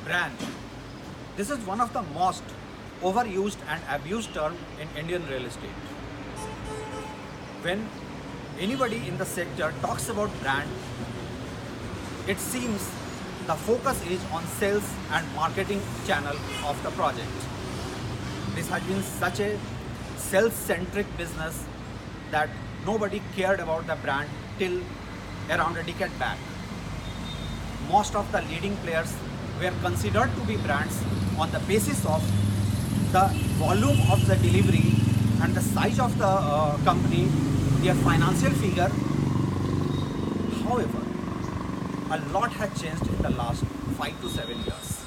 Brand. This is one of the most overused and abused term in Indian real estate. When anybody in the sector talks about brand, it seems the focus is on sales and marketing channel of the project. This has been such a sales-centric business that nobody cared about the brand till around a decade back. Most of the leading players were considered to be brands on the basis of the volume of the delivery and the size of the company, their financial figure. However, a lot has changed in the last 5 to 7 years.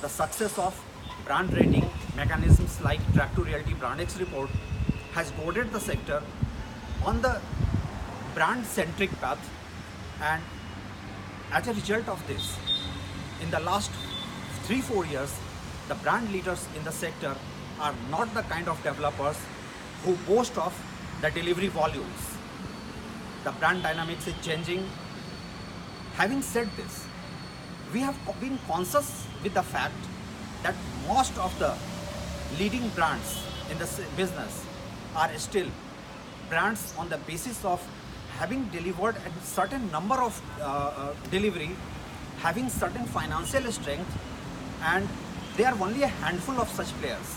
The success of brand rating mechanisms like Track2Realty Brand X report has goaded the sector on the brand-centric path, and as a result of this, in the last 3-4 years, the brand leaders in the sector are not the kind of developers who boast of the delivery volumes. The brand dynamics is changing. Having said this, we have been conscious with the fact that most of the leading brands in the business are still brands on the basis of having delivered a certain number of delivery, having certain financial strength, and there are only a handful of such players.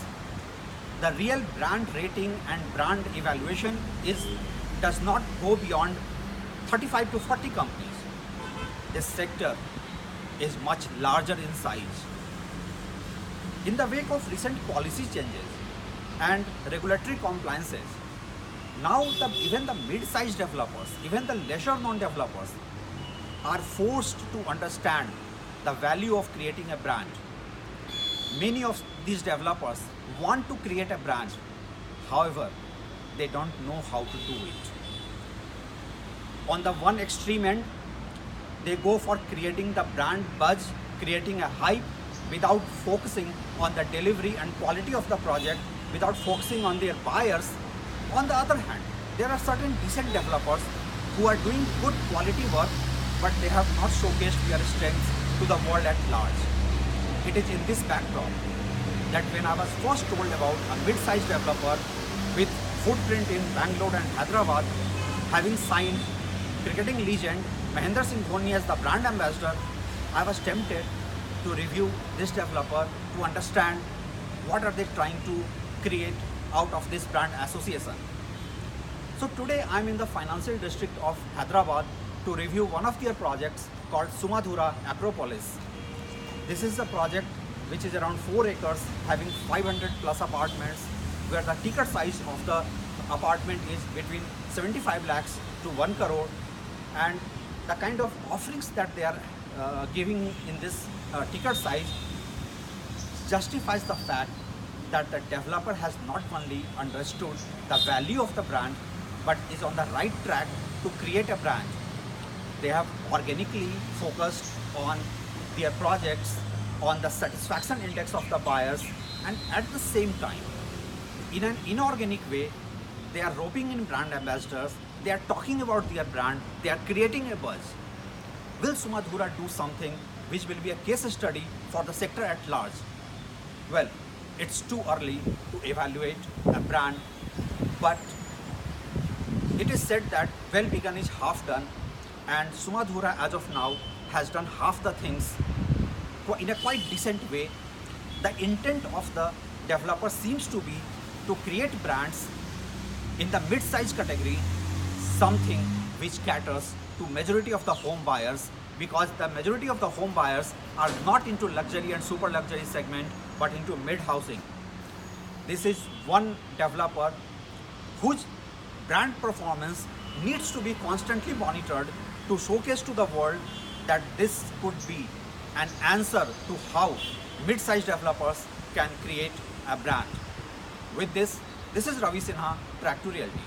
The real brand rating and brand evaluation does not go beyond 35 to 40 companies. This sector is much larger in size. In the wake of recent policy changes and regulatory compliances, now even the mid-sized developers, even the lesser known developers are forced to understand the value of creating a brand. Many of these developers want to create a brand, however, they don't know how to do it. On the one extreme end, they go for creating the brand buzz, creating a hype without focusing on the delivery and quality of the project, without focusing on their buyers. On the other hand, there are certain decent developers who are doing good quality work, but they have not showcased their strengths to the world at large. It is in this backdrop that when I was first told about a mid-sized developer with footprint in Bangalore and Hyderabad having signed cricketing legend Mahendra Singh Dhoni as the brand ambassador, I was tempted to review this developer to understand what are they trying to create out of this brand association. So today I am in the financial district of Hyderabad to review one of their projects called Sumadhura Acropolis. This is a project which is around 4 acres having 500 plus apartments, where the ticket size of the apartment is between 75 lakhs to 1 crore, and the kind of offerings that they are giving in this ticket size justifies the fact that the developer has not only understood the value of the brand, but is on the right track to create a brand. They have organically focused on their projects, on the satisfaction index of the buyers, and at the same time, in an inorganic way, they are roping in brand ambassadors, they are talking about their brand, they are creating a buzz. Will Sumadhura do something which will be a case study for the sector at large? Well, it's too early to evaluate a brand, but it is said that well begun is half done, and Sumadhura as of now has done half the things in a quite decent way. The intent of the developer seems to be to create brands in the mid-size category, something which caters to majority of the home buyers, because the majority of the home buyers are not into luxury and super luxury segment, but into mid-housing. This is one developer whose brand performance needs to be constantly monitored to showcase to the world that this could be an answer to how mid-sized developers can create a brand. With this is Ravi Sinha, Track2Realty.